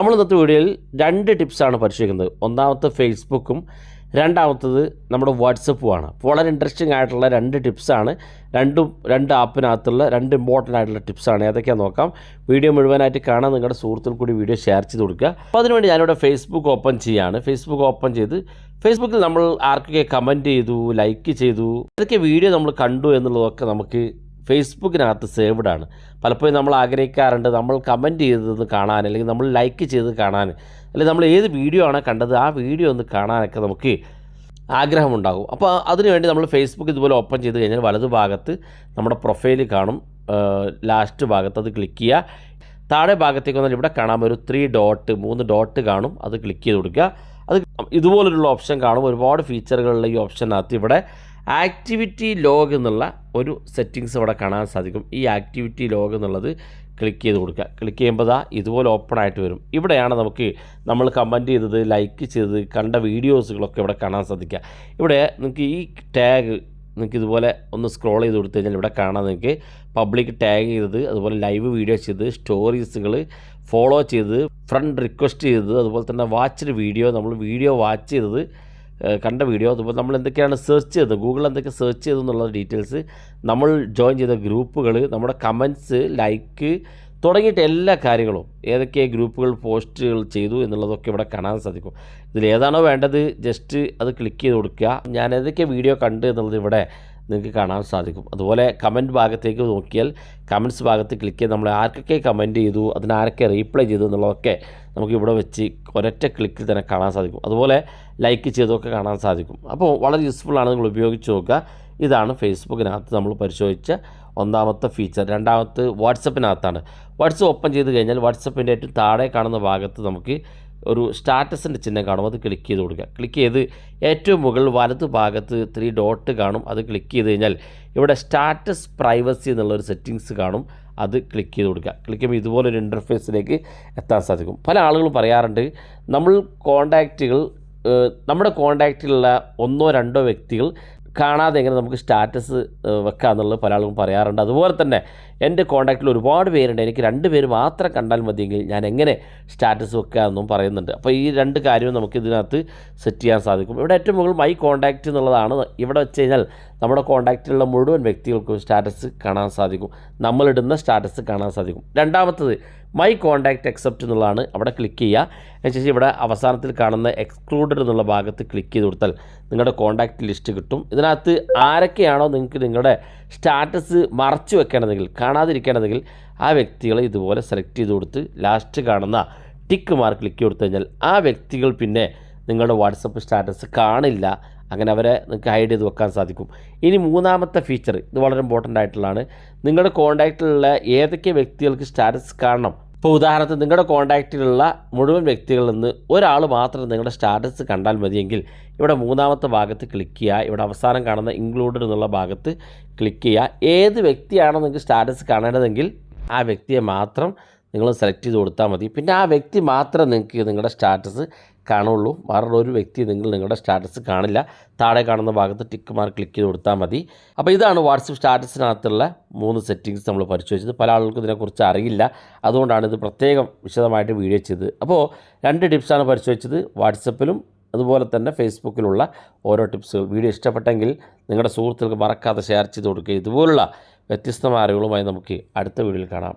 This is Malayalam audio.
നമ്മൾ ഇന്നത്തെ വീഡിയോയിൽ 2 ടിപ്സാണ് പരിശോധിക്കുന്നത്. ഒന്നാമത്തെ ഫേസ്ബുക്കും രണ്ടാമത്തത് നമ്മുടെ വാട്സപ്പുമാണ്. വളരെ ഇൻട്രസ്റ്റിംഗ് ആയിട്ടുള്ള 2 ടിപ്സാണ്. രണ്ട് ആപ്പിനകത്തുള്ള 2 ഇമ്പോർട്ടൻ്റ് ആയിട്ടുള്ള ടിപ്സാണ്. ഏതൊക്കെയാണെന്ന് നോക്കാം. വീഡിയോ മുഴുവനായിട്ട് കാണാൻ നിങ്ങളുടെ സുഹൃത്തുക്കൾ കൂടി വീഡിയോ ഷെയർ ചെയ്ത് കൊടുക്കുക. അപ്പോൾ അതിനുവേണ്ടി ഞാനിവിടെ ഫേസ്ബുക്ക് ഓപ്പൺ ചെയ്യുകയാണ്. ഫേസ്ബുക്ക് ഓപ്പൺ ചെയ്ത് ഫേസ്ബുക്കിൽ നമ്മൾ ആർക്കൊക്കെ കമൻറ്റ് ചെയ്തു, ലൈക്ക് ചെയ്തു, ഏതൊക്കെ വീഡിയോ നമ്മൾ കണ്ടു എന്നുള്ളതൊക്കെ നമുക്ക് ഫേസ്ബുക്കിനകത്ത് സേവ്ഡ് ആണ്. പലപ്പോഴും നമ്മൾ ആഗ്രഹിക്കാറുണ്ട് നമ്മൾ കമൻറ്റ് ചെയ്തത് കാണാൻ, അല്ലെങ്കിൽ നമ്മൾ ലൈക്ക് ചെയ്ത് കാണാൻ, അല്ലെങ്കിൽ നമ്മൾ ഏത് വീഡിയോ ആണ് കണ്ടത് ആ വീഡിയോ ഒന്ന് കാണാനൊക്കെ നമുക്ക് ആഗ്രഹമുണ്ടാകും. അപ്പോൾ അതിനുവേണ്ടി നമ്മൾ ഫേസ്ബുക്ക് ഇതുപോലെ ഓപ്പൺ ചെയ്ത് കഴിഞ്ഞാൽ വലതു ഭാഗത്ത് നമ്മുടെ പ്രൊഫൈൽ കാണും. ലാസ്റ്റ് ഭാഗത്ത് അത് ക്ലിക്ക് ചെയ്യുക. താഴെ ഭാഗത്തേക്ക് വന്നാൽ ഇവിടെ കാണാം ഒരു 3 ഡോട്ട് കാണും. അത് ക്ലിക്ക് ചെയ്ത് കൊടുക്കുക. അത് ഇതുപോലൊരു ഓപ്ഷൻ കാണും. ഒരുപാട് ഫീച്ചറുകളുള്ള ഈ ഓപ്ഷനകത്ത് ഇവിടെ ആക്ടിവിറ്റി ലോഗ് എന്നുള്ള ഒരു സെറ്റിങ്സ് ഇവിടെ കാണാൻ സാധിക്കും. ഈ ആക്ടിവിറ്റി ലോഗ് എന്നുള്ളത് ക്ലിക്ക് ചെയ്ത് കൊടുക്കുക. ക്ലിക്ക് ചെയ്യുമ്പോൾ ഇതുപോലെ ഓപ്പൺ ആയിട്ട് വരും. ഇവിടെയാണ് നമുക്ക് നമ്മൾ കമൻറ്റ് ചെയ്തത്, ലൈക്ക് ചെയ്തത്, കണ്ട വീഡിയോസുകളൊക്കെ ഇവിടെ കാണാൻ സാധിക്കുക. ഇവിടെ നിങ്ങൾക്ക് ഈ ടാഗ് നിങ്ങൾക്ക് ഇതുപോലെ ഒന്ന് സ്ക്രോൾ ചെയ്ത് കൊടുത്തു കഴിഞ്ഞാൽ ഇവിടെ കാണാൻ നിങ്ങൾക്ക് പബ്ലിക് ടാഗ് ചെയ്തത്, അതുപോലെ ലൈവ് വീഡിയോ ചെയ്തത്, സ്റ്റോറീസുകൾ ഫോളോ ചെയ്തത്, ഫ്രണ്ട് റിക്വസ്റ്റ് ചെയ്തത്, അതുപോലെ തന്നെ വാച്ച്ഡ് വീഡിയോ, നമ്മൾ വീഡിയോ വാച്ച് ചെയ്തത്, കണ്ട വീഡിയോ, അതുപോലെ നമ്മൾ എന്തൊക്കെയാണ് സെർച്ച് ചെയ്തത്, ഗൂഗിളിൽ എന്തൊക്കെ സെർച്ച് ചെയ്തെന്നുള്ള ഡീറ്റെയിൽസ്, നമ്മൾ ജോയിൻ ചെയ്ത ഗ്രൂപ്പുകൾ, നമ്മുടെ കമൻറ്റ്സ്, ലൈക്ക് തുടങ്ങിയിട്ട് എല്ലാ കാര്യങ്ങളും, ഏതൊക്കെ ഗ്രൂപ്പുകൾ പോസ്റ്റുകൾ ചെയ്തു എന്നുള്ളതൊക്കെ ഇവിടെ കാണാൻ സാധിക്കും. ഇതിലേതാണോ വേണ്ടത് ജസ്റ്റ് അത് ക്ലിക്ക് ചെയ്ത് കൊടുക്കുക. ഞാൻ ഏതൊക്കെ വീഡിയോ കണ്ട് എന്നുള്ളത് ഇവിടെ നിങ്ങൾക്ക് കാണാൻ സാധിക്കും. അതുപോലെ കമൻറ്റ് ഭാഗത്തേക്ക് നോക്കിയാൽ കമൻറ്റ്സ് ഭാഗത്ത് ക്ലിക്ക് ചെയ്ത് നമ്മൾ ആർക്കൊക്കെ കമൻറ്റ് ചെയ്തു, അതിനാരൊക്കെ റീപ്ലൈ ചെയ്തു എന്നുള്ളതൊക്കെ നമുക്ക് ഇവിടെ വെച്ച് ഒരൊറ്റ ക്ലിക്കിൽ തന്നെ കാണാൻ സാധിക്കും. അതുപോലെ ലൈക്ക് ചെയ്തൊക്കെ കാണാൻ സാധിക്കും. അപ്പോൾ വളരെ യൂസ്ഫുള്ളാണ്, നിങ്ങൾ ഉപയോഗിച്ച് നോക്കുക. ഇതാണ് ഫേസ്ബുക്കിനകത്ത് നമ്മൾ പരിശോധിച്ച ഒന്നാമത്തെ ഫീച്ചർ. രണ്ടാമത്തെ വാട്സപ്പിനകത്താണ്. വാട്സപ്പ് ഓപ്പൺ ചെയ്ത് കഴിഞ്ഞാൽ വാട്സപ്പിൻ്റെ ഏറ്റവും താഴെ കാണുന്ന ഭാഗത്ത് നമുക്ക് ഒരു സ്റ്റാറ്റസിൻ്റെ ചിഹ്നം കാണും. അത് ക്ലിക്ക് ചെയ്ത് കൊടുക്കുക. ക്ലിക്ക് ചെയ്ത് ഏറ്റവും മുകളിൽ വലതു ഭാഗത്ത് 3 ഡോട്ട് കാണും. അത് ക്ലിക്ക് ചെയ്ത് കഴിഞ്ഞാൽ ഇവിടെ സ്റ്റാറ്റസ് പ്രൈവസി എന്നുള്ളൊരു സെറ്റിങ്സ് കാണും. അത് ക്ലിക്ക് ചെയ്ത് കൊടുക്കുക. ക്ലിക്ക് ചെയ്യുമ്പോൾ ഇതുപോലൊരു ഇൻ്റർഫേസിലേക്ക് എത്താൻ സാധിക്കും. പല ആളുകളും പറയാറുണ്ട് നമ്മൾ നമ്മുടെ കോൺടാക്റ്റിലുള്ള 1-2 വ്യക്തികൾ കാണാതെ എങ്ങനെ നമുക്ക് സ്റ്റാറ്റസ് വെക്കുക എന്നുള്ളത് പല ആളുകളും പറയാറുണ്ട്. അതുപോലെ തന്നെ എൻ്റെ കോൺടാക്റ്റിൽ ഒരുപാട് പേരുണ്ട്, എനിക്ക് 2 പേര് മാത്രം കണ്ടാൽ മതിയെങ്കിൽ ഞാൻ എങ്ങനെ സ്റ്റാറ്റസ് വെക്കുക എന്നും പറയുന്നുണ്ട്. അപ്പോൾ ഈ 2 കാര്യവും നമുക്ക് ഇതിനകത്ത് സെറ്റ് ചെയ്യാൻ സാധിക്കും. ഇവിടെ ഏറ്റവും മുകളിൽ മൈ കോൺടാക്റ്റ് എന്നുള്ളതാണ്. ഇവിടെ വെച്ച് കഴിഞ്ഞാൽ നമ്മുടെ കോൺടാക്റ്റിലുള്ള മുഴുവൻ വ്യക്തികൾക്കും സ്റ്റാറ്റസ് കാണാൻ സാധിക്കും, നമ്മളിടുന്ന സ്റ്റാറ്റസ് കാണാൻ സാധിക്കും. രണ്ടാമത്തത് മൈ കോൺടാക്റ്റ് അക്സെപ്റ്റ് എന്നുള്ളതാണ്. അവിടെ ക്ലിക്ക് ചെയ്യുക. അതിനുശേഷം ഇവിടെ അവസാനത്തിൽ കാണുന്ന എക്സ്ക്ലൂഡഡ് എന്നുള്ള ഭാഗത്ത് ക്ലിക്ക് ചെയ്ത് കൊടുത്താൽ നിങ്ങളുടെ കോൺടാക്റ്റ് ലിസ്റ്റ് കിട്ടും. ഇതിനകത്ത് ആരൊക്കെയാണോ നിങ്ങൾക്ക് നിങ്ങളുടെ സ്റ്റാറ്റസ് മറച്ചു വെക്കേണ്ടതെങ്കിൽ, കാണാതിരിക്കേണ്ടതെങ്കിൽ ആ വ്യക്തികളെ ഇതുപോലെ സെലക്ട് ചെയ്ത് കൊടുത്ത് ലാസ്റ്റ് കാണുന്ന ടിക്ക് മാർക്ക് ക്ലിക്ക് കൊടുത്തു കഴിഞ്ഞാൽ ആ വ്യക്തികൾ പിന്നെ നിങ്ങളുടെ വാട്സപ്പ് സ്റ്റാറ്റസ് കാണില്ല. അങ്ങനെ അവരെ നിങ്ങൾക്ക് ഹൈഡ് ചെയ്ത് വെക്കാൻ സാധിക്കും. ഇനി മൂന്നാമത്തെ ഫീച്ചർ, ഇത് വളരെ ഇമ്പോർട്ടൻ്റ് ആയിട്ടുള്ളതാണ്. നിങ്ങളുടെ കോൺടാക്റ്റിലുള്ള ഏതൊക്കെ വ്യക്തികൾക്ക് സ്റ്റാറ്റസ് കാണണം. ഇപ്പോൾ ഉദാഹരണത്തിന് നിങ്ങളുടെ കോൺടാക്റ്റിലുള്ള മുഴുവൻ വ്യക്തികളിൽ നിന്ന് ഒരാൾ മാത്രം നിങ്ങളുടെ സ്റ്റാറ്റസ് കണ്ടാൽ മതിയെങ്കിൽ ഇവിടെ മൂന്നാമത്തെ ഭാഗത്ത് ക്ലിക്ക് ചെയ്യുക. ഇവിടെ അവസാനം കാണുന്ന ഇൻക്ലൂഡഡ് എന്നുള്ള ഭാഗത്ത് ക്ലിക്ക് ചെയ്യുക. ഏത് വ്യക്തിയാണോ നിങ്ങൾക്ക് സ്റ്റാറ്റസ് കാണേണ്ടതെങ്കിൽ ആ വ്യക്തിയെ മാത്രം നിങ്ങൾ സെലക്ട് ചെയ്ത് കൊടുത്താൽ മതി. പിന്നെ ആ വ്യക്തി മാത്രം നിങ്ങൾക്ക് നിങ്ങളുടെ സ്റ്റാറ്റസ് കാണുള്ളൂ, വേറൊരു വ്യക്തി നിങ്ങളുടെ സ്റ്റാറ്റസ് കാണില്ല. താഴെ കാണുന്ന ഭാഗത്ത് ടിക്ക് മാർക്ക് ക്ലിക്ക് ചെയ്ത് കൊടുത്താൽ മതി. അപ്പോൾ ഇതാണ് വാട്സപ്പ് സ്റ്റാറ്റസിനകത്തുള്ള 3 സെറ്റിങ്സ് നമ്മൾ പരിശോധിച്ചത്. പല ആളുകൾക്കും ഇതിനെക്കുറിച്ച് അറിയില്ല, അതുകൊണ്ടാണ് ഇത് പ്രത്യേകം വിശദമായിട്ട് വീഡിയോ ചെയ്തത്. അപ്പോൾ 2 ടിപ്സാണ് പരിശോധിച്ചത്, വാട്സപ്പിലും അതുപോലെ തന്നെ ഫേസ്ബുക്കിലുള്ള ഓരോ ടിപ്സുകൾ. വീഡിയോ ഇഷ്ടപ്പെട്ടെങ്കിൽ നിങ്ങളുടെ സുഹൃത്തുക്കൾക്ക് മറക്കാതെ ഷെയർ ചെയ്ത് കൊടുക്കുക. ഇതുപോലുള്ള വ്യത്യസ്തമായ അറിവുകളുമായി നമുക്ക് അടുത്ത വീഡിയോയിൽ കാണാം.